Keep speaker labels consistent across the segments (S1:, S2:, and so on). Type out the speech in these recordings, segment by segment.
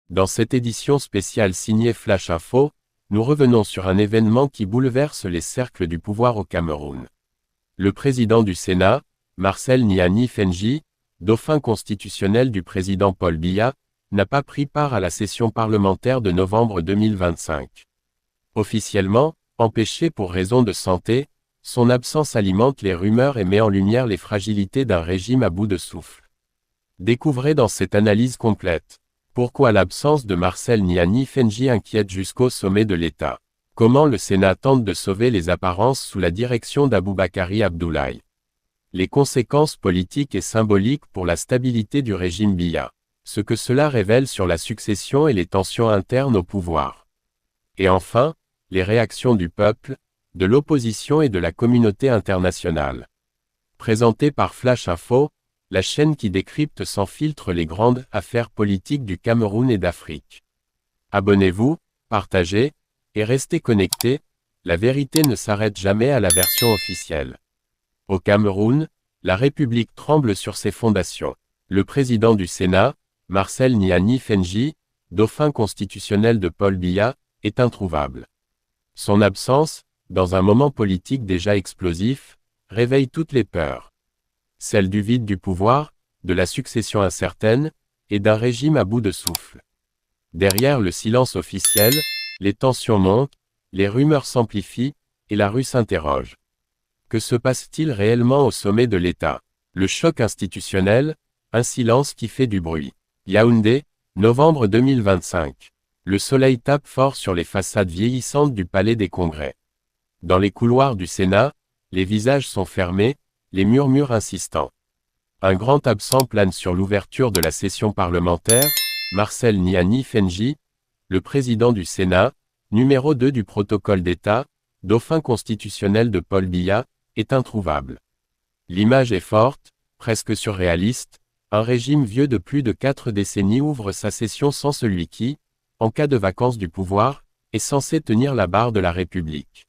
S1: Dans cette édition spéciale signée Flash Info, nous revenons sur un événement qui bouleverse les cercles du pouvoir au Cameroun. Le président du Sénat, Marcel Niani Fenji, dauphin constitutionnel du président Paul Biya, n'a pas pris part à la session parlementaire de novembre 2025. Officiellement, empêché pour raison de santé, son absence alimente les rumeurs et met en lumière les fragilités d'un régime à bout de souffle. Découvrez dans cette analyse complète. Pourquoi l'absence de Marcel Niani Fenji inquiète jusqu'au sommet de l'État? Comment le Sénat tente de sauver les apparences sous la direction d'Aboubakari Abdoulaye? Les conséquences politiques et symboliques pour la stabilité du régime Biya. Ce que cela révèle sur la succession et les tensions internes au pouvoir. Et enfin, les réactions du peuple, de l'opposition et de la communauté internationale. Présenté par Flash Info, la chaîne qui décrypte sans filtre les grandes affaires politiques du Cameroun et d'Afrique. Abonnez-vous, partagez, et restez connectés, la vérité ne s'arrête jamais à la version officielle. Au Cameroun, la République tremble sur ses fondations. Le président du Sénat, Marcel Niani Fenji, dauphin constitutionnel de Paul Biya, est introuvable. Son absence, dans un moment politique déjà explosif, réveille toutes les peurs. Celle du vide du pouvoir, de la succession incertaine, et d'un régime à bout de souffle. Derrière le silence officiel, les tensions montent, les rumeurs s'amplifient, et la rue s'interroge. Que se passe-t-il réellement au sommet de l'État? Le choc institutionnel, un silence qui fait du bruit. Yaoundé, novembre 2025. Le soleil tape fort sur les façades vieillissantes du Palais des Congrès. Dans les couloirs du Sénat, les visages sont fermés, les murmures insistants. Un grand absent plane sur l'ouverture de la session parlementaire, Marcel Niani Fenji, le président du Sénat, numéro 2 du protocole d'État, dauphin constitutionnel de Paul Biya, est introuvable. L'image est forte, presque surréaliste, un régime vieux de plus de 4 décennies ouvre sa session sans celui qui, en cas de vacance du pouvoir, est censé tenir la barre de la République.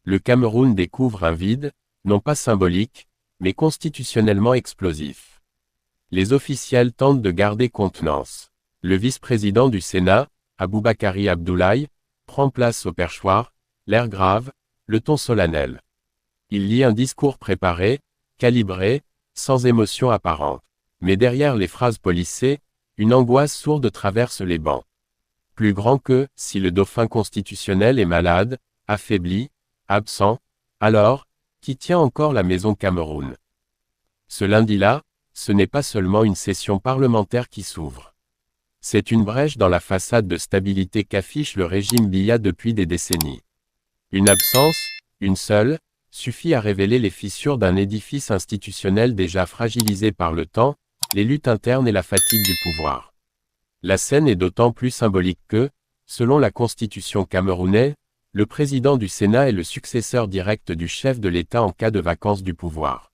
S1: Le Cameroun découvre un vide, non pas symbolique, mais constitutionnellement explosif. Les officiels tentent de garder contenance. Le vice-président du Sénat, Aboubakari Abdoulaye, prend place au perchoir, l'air grave, le ton solennel. Il lit un discours préparé, calibré, sans émotion apparente. Mais derrière les phrases polissées, une angoisse sourde traverse les bancs. Plus grand que, si le dauphin constitutionnel est malade, affaibli, absent, alors, qui tient encore la maison Cameroun? Ce lundi-là, ce n'est pas seulement une session parlementaire qui s'ouvre. C'est une brèche dans la façade de stabilité qu'affiche le régime Biya depuis des décennies. Une absence, une seule, suffit à révéler les fissures d'un édifice institutionnel déjà fragilisé par le temps, les luttes internes et la fatigue du pouvoir. La scène est d'autant plus symbolique que, selon la constitution camerounaise, le président du Sénat est le successeur direct du chef de l'État en cas de vacance du pouvoir.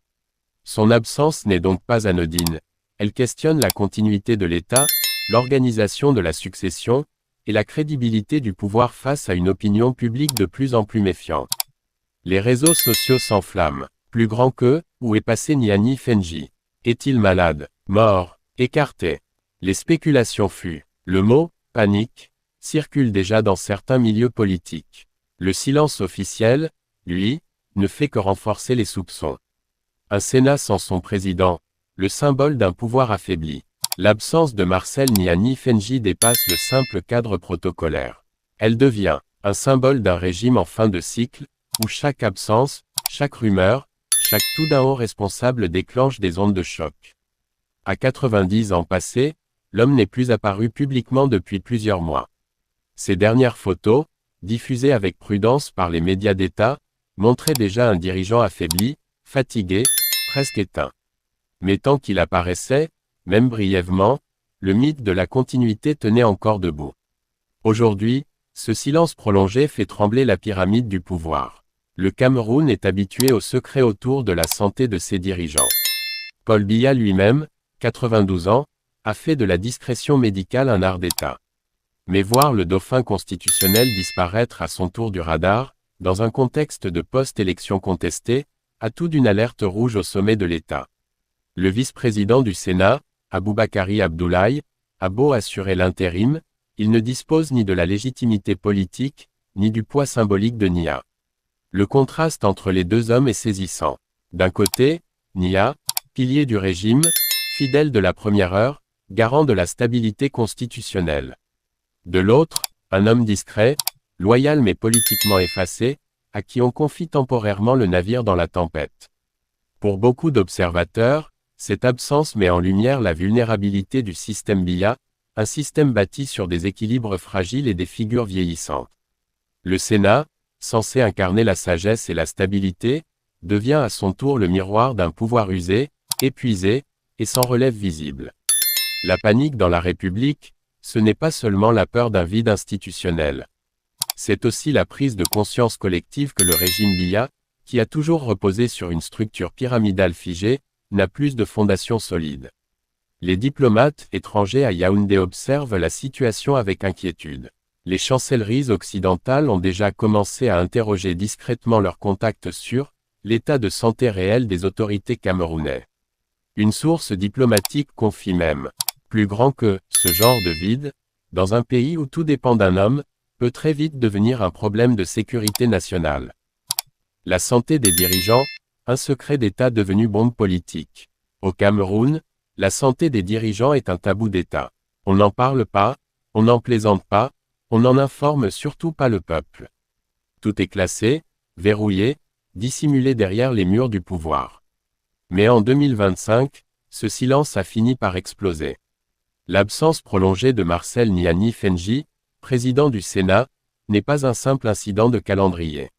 S1: Son absence n'est donc pas anodine, elle questionne la continuité de l'État, l'organisation de la succession, et la crédibilité du pouvoir face à une opinion publique de plus en plus méfiante. Les réseaux sociaux s'enflamment. Plus grand que, où est passé Niani Fenji? Est-il malade, mort, écarté? Les spéculations fuient. Le mot « panique » circule déjà dans certains milieux politiques. Le silence officiel, lui, ne fait que renforcer les soupçons. Un Sénat sans son président, le symbole d'un pouvoir affaibli. L'absence de Marcel Niani Fenji dépasse le simple cadre protocolaire. Elle devient un symbole d'un régime en fin de cycle, où chaque absence, chaque rumeur, chaque tout d'un haut responsable déclenche des ondes de choc. À 90 ans passés, l'homme n'est plus apparu publiquement depuis plusieurs mois. Ces dernières photos, diffusées avec prudence par les médias d'État, montraient déjà un dirigeant affaibli, fatigué, presque éteint. Mais tant qu'il apparaissait, même brièvement, le mythe de la continuité tenait encore debout. Aujourd'hui, ce silence prolongé fait trembler la pyramide du pouvoir. Le Cameroun est habitué au secret autour de la santé de ses dirigeants. Paul Biya lui-même, 92 ans, a fait de la discrétion médicale un art d'État. Mais voir le dauphin constitutionnel disparaître à son tour du radar, dans un contexte de post-élection contestée, a tout d'une alerte rouge au sommet de l'État. Le vice-président du Sénat, Aboubakari Abdoulaye, a beau assurer l'intérim, il ne dispose ni de la légitimité politique, ni du poids symbolique de Nia. Le contraste entre les deux hommes est saisissant. D'un côté, Nia, pilier du régime, fidèle de la première heure, garant de la stabilité constitutionnelle. De l'autre, un homme discret, loyal mais politiquement effacé, à qui on confie temporairement le navire dans la tempête. Pour beaucoup d'observateurs, cette absence met en lumière la vulnérabilité du système Biya, un système bâti sur des équilibres fragiles et des figures vieillissantes. Le Sénat, censé incarner la sagesse et la stabilité, devient à son tour le miroir d'un pouvoir usé, épuisé, et sans relève visible. La panique dans la République, ce n'est pas seulement la peur d'un vide institutionnel. C'est aussi la prise de conscience collective que le régime Biya, qui a toujours reposé sur une structure pyramidale figée, n'a plus de fondation solide. Les diplomates étrangers à Yaoundé observent la situation avec inquiétude. Les chancelleries occidentales ont déjà commencé à interroger discrètement leurs contacts sur l'état de santé réel des autorités camerounaises. Une source diplomatique confie même, plus grand que ce genre de vide, dans un pays où tout dépend d'un homme, peut très vite devenir un problème de sécurité nationale. La santé des dirigeants, un secret d'État devenu bombe politique. Au Cameroun, la santé des dirigeants est un tabou d'État. On n'en parle pas, on n'en plaisante pas, on n'en informe surtout pas le peuple. Tout est classé, verrouillé, dissimulé derrière les murs du pouvoir. Mais en 2025, ce silence a fini par exploser. L'absence prolongée de Marcel Niani Fenji, président du Sénat, n'est pas un simple incident de calendrier.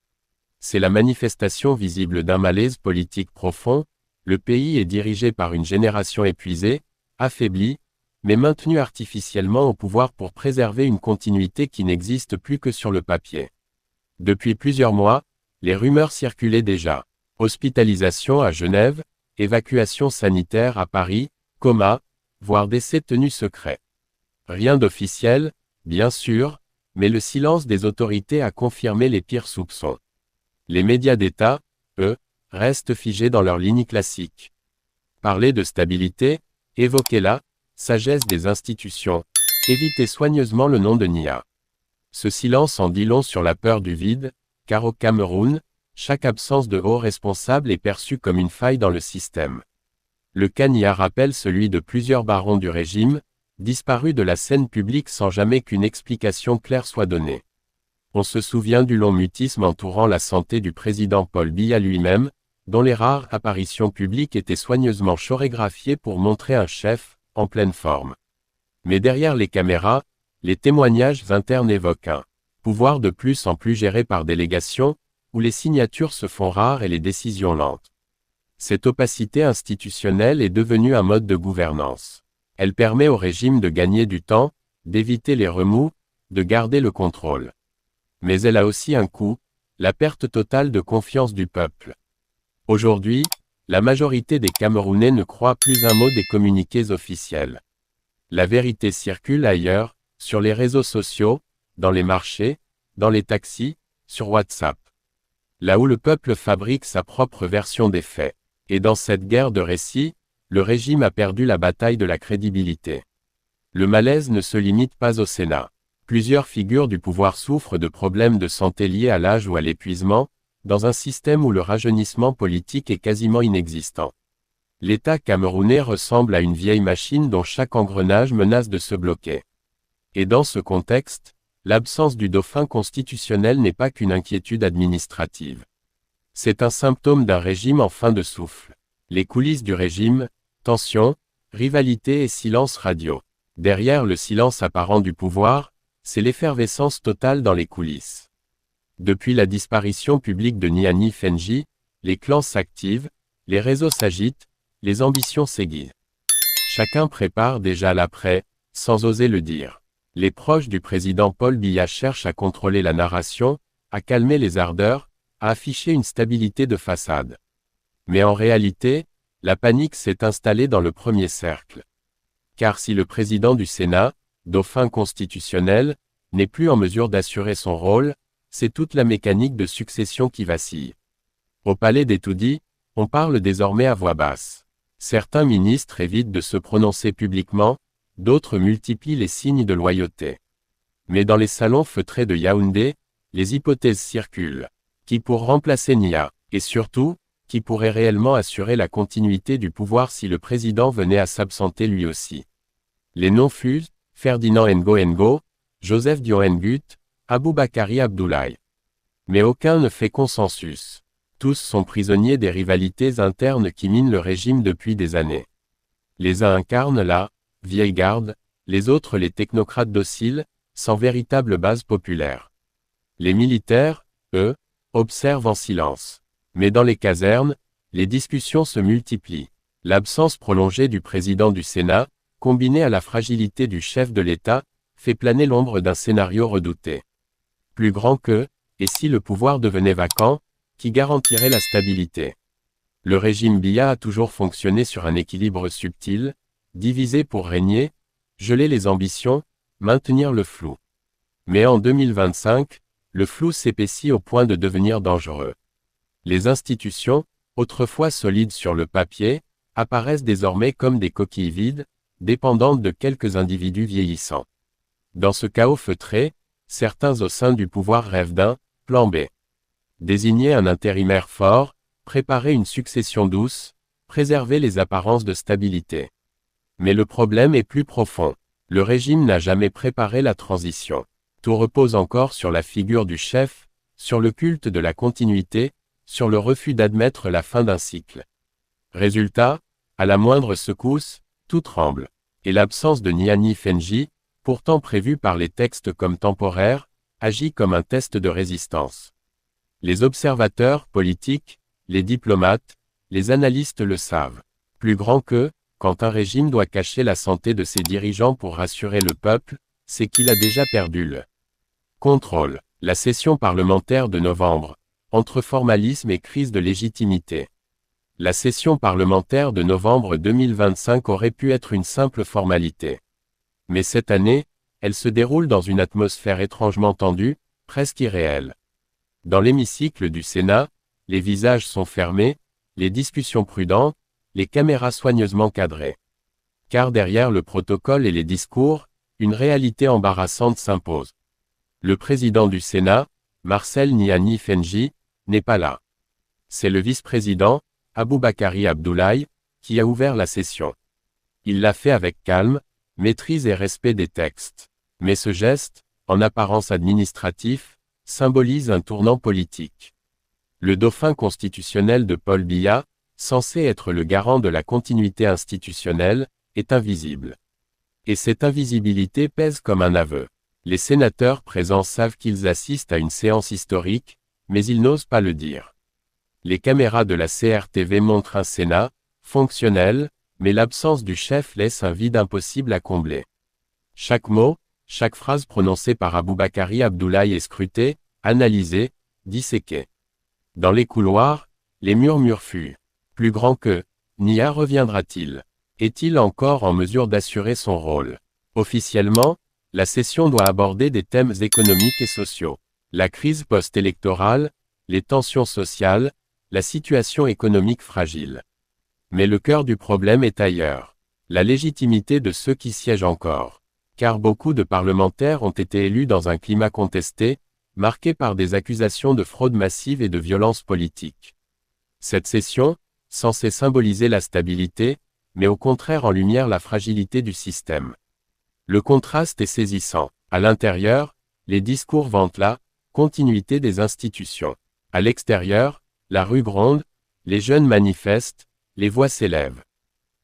S1: C'est la manifestation visible d'un malaise politique profond. Le pays est dirigé par une génération épuisée, affaiblie, mais maintenue artificiellement au pouvoir pour préserver une continuité qui n'existe plus que sur le papier. Depuis plusieurs mois, les rumeurs circulaient déjà. Hospitalisation à Genève, évacuation sanitaire à Paris, coma, voire décès tenus secrets. Rien d'officiel, bien sûr, mais le silence des autorités a confirmé les pires soupçons. Les médias d'État, eux, restent figés dans leur ligne classique. Parler de stabilité, évoquer la sagesse des institutions, éviter soigneusement le nom de Nia. Ce silence en dit long sur la peur du vide, car au Cameroun, chaque absence de haut responsable est perçue comme une faille dans le système. Le cas Nia rappelle celui de plusieurs barons du régime, disparus de la scène publique sans jamais qu'une explication claire soit donnée. On se souvient du long mutisme entourant la santé du président Paul Biya lui-même, dont les rares apparitions publiques étaient soigneusement chorégraphiées pour montrer un chef, en pleine forme. Mais derrière les caméras, les témoignages internes évoquent un pouvoir de plus en plus géré par délégation, où les signatures se font rares et les décisions lentes. Cette opacité institutionnelle est devenue un mode de gouvernance. Elle permet au régime de gagner du temps, d'éviter les remous, de garder le contrôle. Mais elle a aussi un coût, la perte totale de confiance du peuple. Aujourd'hui, la majorité des Camerounais ne croient plus un mot des communiqués officiels. La vérité circule ailleurs, sur les réseaux sociaux, dans les marchés, dans les taxis, sur WhatsApp. Là où le peuple fabrique sa propre version des faits. Et dans cette guerre de récits, le régime a perdu la bataille de la crédibilité. Le malaise ne se limite pas au Sénat. Plusieurs figures du pouvoir souffrent de problèmes de santé liés à l'âge ou à l'épuisement, dans un système où le rajeunissement politique est quasiment inexistant. L'État camerounais ressemble à une vieille machine dont chaque engrenage menace de se bloquer. Et dans ce contexte, l'absence du dauphin constitutionnel n'est pas qu'une inquiétude administrative. C'est un symptôme d'un régime en fin de souffle. Les coulisses du régime, tensions, rivalité et silence radio. Derrière le silence apparent du pouvoir, c'est l'effervescence totale dans les coulisses. Depuis la disparition publique de Niani Fenji, les clans s'activent, les réseaux s'agitent, les ambitions s'aiguisent. Chacun prépare déjà l'après, sans oser le dire. Les proches du président Paul Biya cherchent à contrôler la narration, à calmer les ardeurs, à afficher une stabilité de façade. Mais en réalité, la panique s'est installée dans le premier cercle. Car si le président du Sénat, dauphin constitutionnel, n'est plus en mesure d'assurer son rôle, c'est toute la mécanique de succession qui vacille. Au palais d'Etoudi, on parle désormais à voix basse. Certains ministres évitent de se prononcer publiquement, d'autres multiplient les signes de loyauté. Mais dans les salons feutrés de Yaoundé, les hypothèses circulent. Qui pour remplacer Nia, et surtout, qui pourrait réellement assurer la continuité du pouvoir si le président venait à s'absenter lui aussi. Les noms fusent, Ferdinand Ngo, Joseph Dione Gut, Aboubakari Abdoulaye. Mais aucun ne fait consensus. Tous sont prisonniers des rivalités internes qui minent le régime depuis des années. Les uns incarnent la vieille garde, les autres les technocrates dociles, sans véritable base populaire. Les militaires, eux, observent en silence. Mais dans les casernes, les discussions se multiplient. L'absence prolongée du président du Sénat, combinée à la fragilité du chef de l'État, fait planer l'ombre d'un scénario redouté. Plus grand que, et si le pouvoir devenait vacant, qui garantirait la stabilité. Le régime Biya a toujours fonctionné sur un équilibre subtil, diviser pour régner, geler les ambitions, maintenir le flou. Mais en 2025, le flou s'épaissit au point de devenir dangereux. Les institutions, autrefois solides sur le papier, apparaissent désormais comme des coquilles vides, dépendantes de quelques individus vieillissants. Dans ce chaos feutré, certains au sein du pouvoir rêvent d'un plan B. Désigner un intérimaire fort, préparer une succession douce, préserver les apparences de stabilité. Mais le problème est plus profond. Le régime n'a jamais préparé la transition. Tout repose encore sur la figure du chef, sur le culte de la continuité, sur le refus d'admettre la fin d'un cycle. Résultat, à la moindre secousse, tout tremble. Et l'absence de Niani Fenji, pourtant prévue par les textes comme temporaire, agit comme un test de résistance. Les observateurs politiques, les diplomates, les analystes le savent. Plus grand que, quand un régime doit cacher la santé de ses dirigeants pour rassurer le peuple, c'est qu'il a déjà perdu le contrôle. La session parlementaire de novembre, entre formalisme et crise de légitimité. La session parlementaire de novembre 2025 aurait pu être une simple formalité. Mais cette année, elle se déroule dans une atmosphère étrangement tendue, presque irréelle. Dans l'hémicycle du Sénat, les visages sont fermés, les discussions prudentes, les caméras soigneusement cadrées. Car derrière le protocole et les discours, une réalité embarrassante s'impose. Le président du Sénat, Marcel Niani Fenji, n'est pas là. C'est le vice-président, Aboubakari Abdoulaye, qui a ouvert la session. Il l'a fait avec calme, maîtrise et respect des textes. Mais ce geste, en apparence administratif, symbolise un tournant politique. Le dauphin constitutionnel de Paul Biya, censé être le garant de la continuité institutionnelle, est invisible. Et cette invisibilité pèse comme un aveu. Les sénateurs présents savent qu'ils assistent à une séance historique, mais ils n'osent pas le dire. Les caméras de la CRTV montrent un Sénat, fonctionnel, mais l'absence du chef laisse un vide impossible à combler. Chaque mot, chaque phrase prononcée par Aboubakari Abdoulaye est scrutée, analysée, disséquée. Dans les couloirs, les murmures fuient. Plus grand que, Nia reviendra-t-il? Est-il encore en mesure d'assurer son rôle? Officiellement, la session doit aborder des thèmes économiques et sociaux. La crise post-électorale, les tensions sociales, la situation économique fragile. Mais le cœur du problème est ailleurs. La légitimité de ceux qui siègent encore. Car beaucoup de parlementaires ont été élus dans un climat contesté, marqué par des accusations de fraude massive et de violence politique. Cette session, censée symboliser la stabilité, met au contraire en lumière la fragilité du système. Le contraste est saisissant. À l'intérieur, les discours vantent la continuité des institutions. À l'extérieur, la rue gronde, les jeunes manifestent, les voix s'élèvent.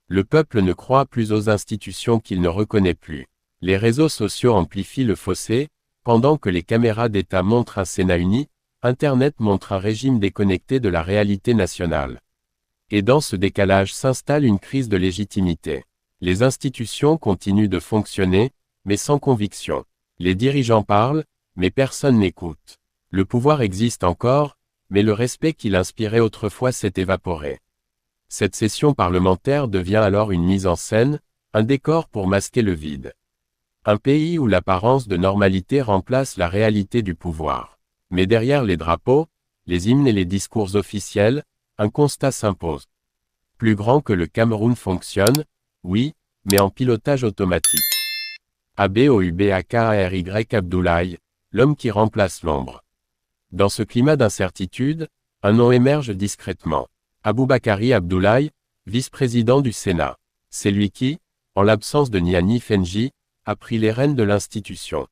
S1: Le peuple ne croit plus aux institutions qu'il ne reconnaît plus. Les réseaux sociaux amplifient le fossé, pendant que les caméras d'État montrent un Sénat uni, Internet montre un régime déconnecté de la réalité nationale. Et dans ce décalage s'installe une crise de légitimité. Les institutions continuent de fonctionner, mais sans conviction. Les dirigeants parlent, mais personne n'écoute. Le pouvoir existe encore, mais le respect qu'il inspirait autrefois s'est évaporé. Cette session parlementaire devient alors une mise en scène, un décor pour masquer le vide. Un pays où l'apparence de normalité remplace la réalité du pouvoir. Mais derrière les drapeaux, les hymnes et les discours officiels, un constat s'impose. Plus grand que le Cameroun fonctionne, oui, mais en pilotage automatique. Aboubakary Abdoulaye, l'homme qui remplace l'ombre. Dans ce climat d'incertitude, un nom émerge discrètement. Aboubakary Abdoulaye, vice-président du Sénat. C'est lui qui, en l'absence de Niani Fenji, a pris les rênes de l'institution.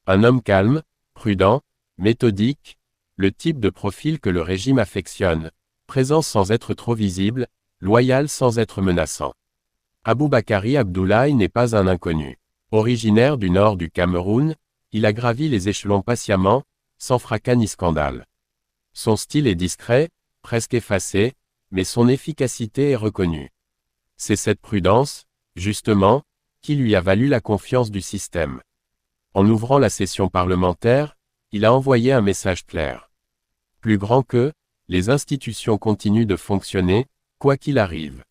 S1: Un homme calme, prudent, méthodique, le type de profil que le régime affectionne, présent sans être trop visible, loyal sans être menaçant. Aboubakary Abdoulaye n'est pas un inconnu. Originaire du nord du Cameroun, il a gravi les échelons patiemment, sans fracas ni scandale. Son style est discret, presque effacé, mais son efficacité est reconnue. C'est cette prudence, justement, qui lui a valu la confiance du système. En ouvrant la session parlementaire, il a envoyé un message clair. Plus grand que, les institutions continuent de fonctionner, quoi qu'il arrive.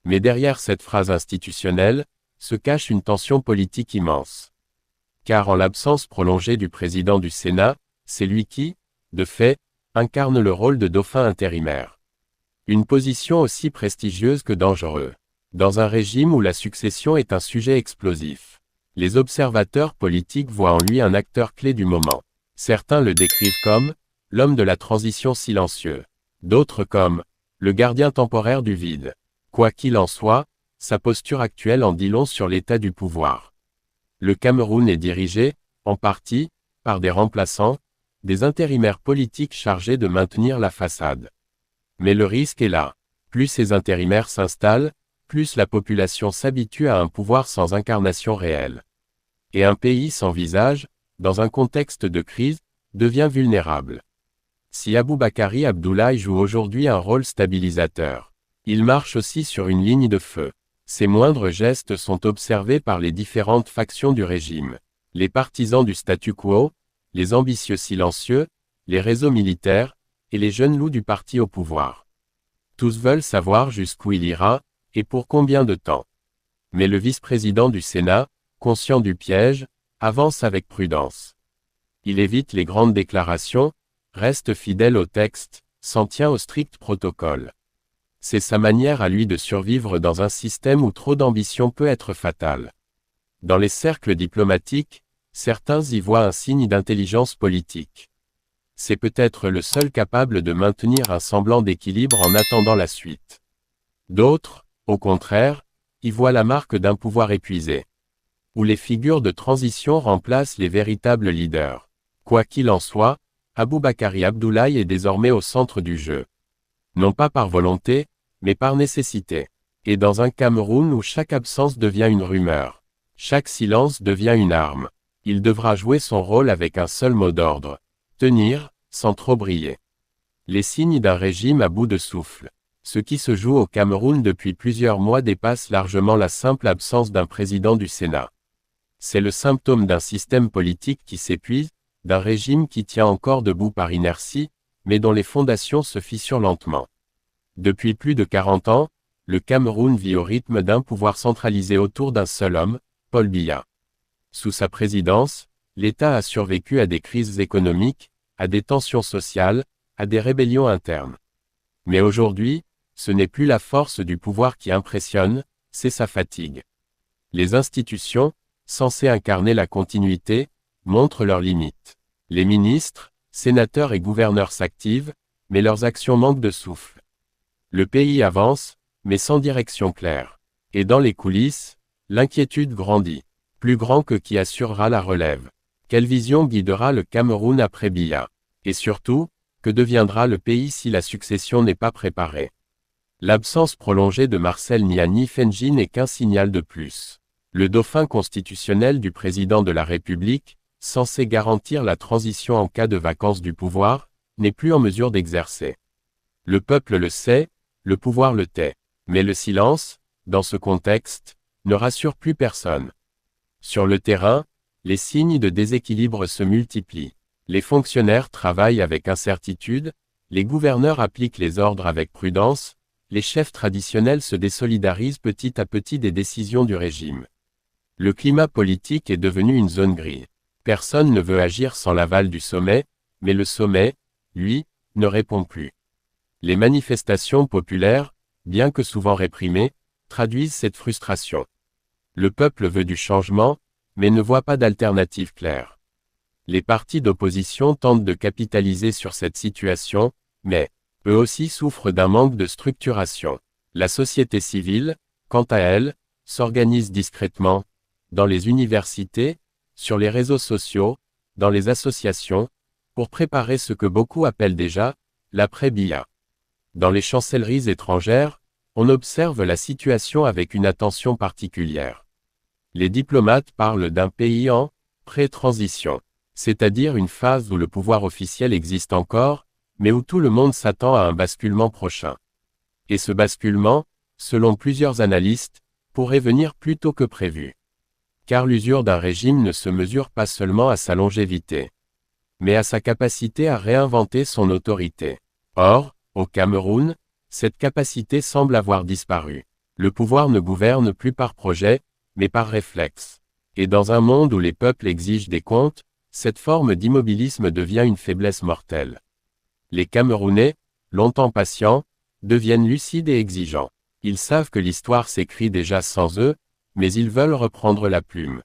S1: Mais derrière cette phrase institutionnelle, se cache une tension politique immense. Car en l'absence prolongée du président du Sénat, c'est lui qui, de fait, incarne le rôle de dauphin intérimaire. Une position aussi prestigieuse que dangereuse. Dans un régime où la succession est un sujet explosif. Les observateurs politiques voient en lui un acteur clé du moment. Certains le décrivent comme « l'homme de la transition silencieux », d'autres comme « le gardien temporaire du vide ». Quoi qu'il en soit, sa posture actuelle en dit long sur l'état du pouvoir. Le Cameroun est dirigé, en partie, par des remplaçants, des intérimaires politiques chargés de maintenir la façade. Mais le risque est là. Plus ces intérimaires s'installent, plus la population s'habitue à un pouvoir sans incarnation réelle. Et un pays sans visage, dans un contexte de crise, devient vulnérable. Si Aboubakary Abdoulaye joue aujourd'hui un rôle stabilisateur, il marche aussi sur une ligne de feu. Ses moindres gestes sont observés par les différentes factions du régime. Les partisans du statu quo, les ambitieux silencieux, les réseaux militaires, et les jeunes loups du parti au pouvoir. Tous veulent savoir jusqu'où il ira, et pour combien de temps. Mais le vice-président du Sénat, conscient du piège, avance avec prudence. Il évite les grandes déclarations, reste fidèle au texte, s'en tient au strict protocole. C'est sa manière à lui de survivre dans un système où trop d'ambition peut être fatale. Dans les cercles diplomatiques, certains y voient un signe d'intelligence politique. C'est peut-être le seul capable de maintenir un semblant d'équilibre en attendant la suite. D'autres, au contraire, y voient la marque d'un pouvoir épuisé, où les figures de transition remplacent les véritables leaders. Quoi qu'il en soit, Aboubakary Abdoulaye est désormais au centre du jeu. Non pas par volonté, mais par nécessité. Et dans un Cameroun où chaque absence devient une rumeur, chaque silence devient une arme, il devra jouer son rôle avec un seul mot d'ordre. Tenir, sans trop briller. Les signes d'un régime à bout de souffle. Ce qui se joue au Cameroun depuis plusieurs mois dépasse largement la simple absence d'un président du Sénat. C'est le symptôme d'un système politique qui s'épuise, d'un régime qui tient encore debout par inertie, mais dont les fondations se fissurent lentement. Depuis plus de 40 ans, le Cameroun vit au rythme d'un pouvoir centralisé autour d'un seul homme, Paul Biya. Sous sa présidence, l'État a survécu à des crises économiques, à des tensions sociales, à des rébellions internes. Mais aujourd'hui, ce n'est plus la force du pouvoir qui impressionne, c'est sa fatigue. Les institutions, censées incarner la continuité, montrent leurs limites. Les ministres, sénateurs et gouverneurs s'activent, mais leurs actions manquent de souffle. Le pays avance, mais sans direction claire. Et dans les coulisses, l'inquiétude grandit. Plus grand que qui assurera la relève. Quelle vision guidera le Cameroun après Biya? Et surtout, que deviendra le pays si la succession n'est pas préparée? L'absence prolongée de Marcel Niani Fenji n'est qu'un signal de plus. Le dauphin constitutionnel du président de la République, censé garantir la transition en cas de vacance du pouvoir, n'est plus en mesure d'exercer. Le peuple le sait, le pouvoir le tait. Mais le silence, dans ce contexte, ne rassure plus personne. Sur le terrain, les signes de déséquilibre se multiplient. Les fonctionnaires travaillent avec incertitude, les gouverneurs appliquent les ordres avec prudence, les chefs traditionnels se désolidarisent petit à petit des décisions du régime. Le climat politique est devenu une zone grise. Personne ne veut agir sans l'aval du sommet, mais le sommet, lui, ne répond plus. Les manifestations populaires, bien que souvent réprimées, traduisent cette frustration. Le peuple veut du changement, mais ne voit pas d'alternative claire. Les partis d'opposition tentent de capitaliser sur cette situation, mais, eux aussi souffrent d'un manque de structuration. La société civile, quant à elle, s'organise discrètement, dans les universités, sur les réseaux sociaux, dans les associations, pour préparer ce que beaucoup appellent déjà, l'après-BIA. Dans les chancelleries étrangères, on observe la situation avec une attention particulière. Les diplomates parlent d'un pays en pré-transition, c'est-à-dire une phase où le pouvoir officiel existe encore, mais où tout le monde s'attend à un basculement prochain. Et ce basculement, selon plusieurs analystes, pourrait venir plus tôt que prévu. Car l'usure d'un régime ne se mesure pas seulement à sa longévité, mais à sa capacité à réinventer son autorité. Or, au Cameroun, cette capacité semble avoir disparu. Le pouvoir ne gouverne plus par projet, mais par réflexe. Et dans un monde où les peuples exigent des comptes, cette forme d'immobilisme devient une faiblesse mortelle. Les Camerounais, longtemps patients, deviennent lucides et exigeants. Ils savent que l'histoire s'écrit déjà sans eux, mais ils veulent reprendre la plume.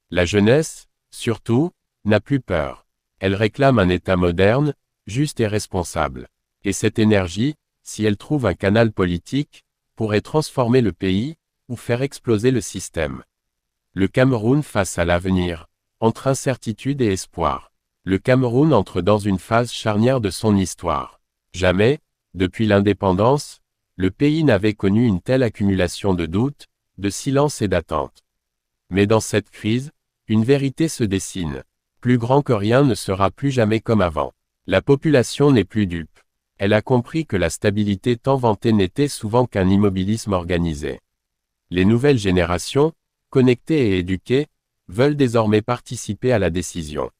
S1: La jeunesse, surtout, n'a plus peur. Elle réclame un État moderne, juste et responsable. Et cette énergie, si elle trouve un canal politique, pourrait transformer le pays, ou faire exploser le système. Le Cameroun face à l'avenir, entre incertitude et espoir. Le Cameroun entre dans une phase charnière de son histoire. Jamais, depuis l'indépendance, le pays n'avait connu une telle accumulation de doutes, de silence et d'attente. Mais dans cette crise, une vérité se dessine. Plus grand que rien ne sera plus jamais comme avant. La population n'est plus dupe. Elle a compris que la stabilité tant vantée n'était souvent qu'un immobilisme organisé. Les nouvelles générations, connectées et éduquées, veulent désormais participer à la décision.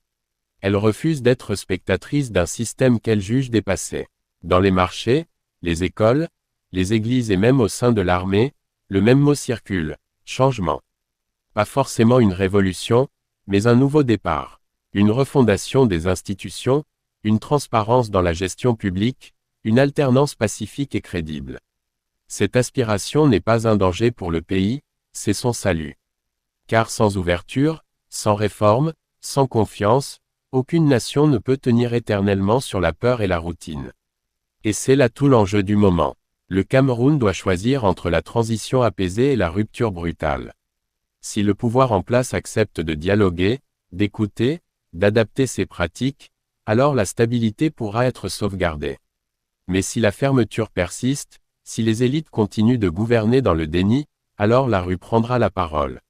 S1: Elles refusent d'être spectatrices d'un système qu'elles jugent dépassé. Dans les marchés, les écoles, les églises et même au sein de l'armée, le même mot circule, changement. Pas forcément une révolution, mais un nouveau départ. Une refondation des institutions, une transparence dans la gestion publique, une alternance pacifique et crédible. Cette aspiration n'est pas un danger pour le pays, c'est son salut. Car sans ouverture, sans réforme, sans confiance, aucune nation ne peut tenir éternellement sur la peur et la routine. Et c'est là tout l'enjeu du moment. Le Cameroun doit choisir entre la transition apaisée et la rupture brutale. Si le pouvoir en place accepte de dialoguer, d'écouter, d'adapter ses pratiques, alors la stabilité pourra être sauvegardée. Mais si la fermeture persiste, si les élites continuent de gouverner dans le déni, alors la rue prendra la parole.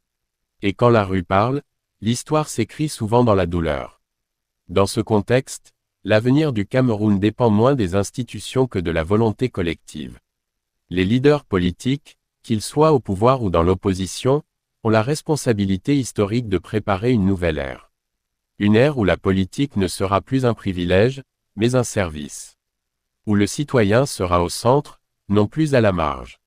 S1: Et quand la rue parle, l'histoire s'écrit souvent dans la douleur. Dans ce contexte, l'avenir du Cameroun dépend moins des institutions que de la volonté collective. Les leaders politiques, qu'ils soient au pouvoir ou dans l'opposition, ont la responsabilité historique de préparer une nouvelle ère. Une ère où la politique ne sera plus un privilège, mais un service. Où le citoyen sera au centre, non plus à la marge.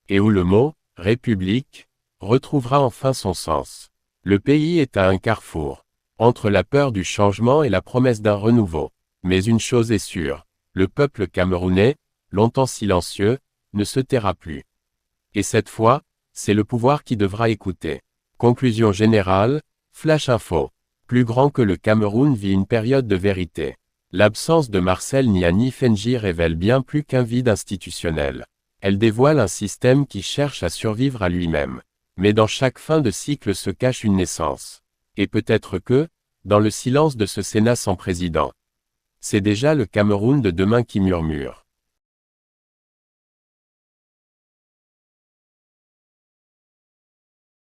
S1: Et où le mot « République » retrouvera enfin son sens. Le pays est à un carrefour, entre la peur du changement et la promesse d'un renouveau. Mais une chose est sûre, le peuple camerounais, longtemps silencieux, ne se taira plus. Et cette fois, c'est le pouvoir qui devra écouter. Conclusion générale, Flash Info. Plus grand que le Cameroun vit une période de vérité. L'absence de Marcel Niani Fenji révèle bien plus qu'un vide institutionnel. Elle dévoile un système qui cherche à survivre à lui-même. Mais dans chaque fin de cycle se cache une naissance. Et peut-être que, dans le silence de ce Sénat sans président, c'est déjà le Cameroun de demain qui murmure.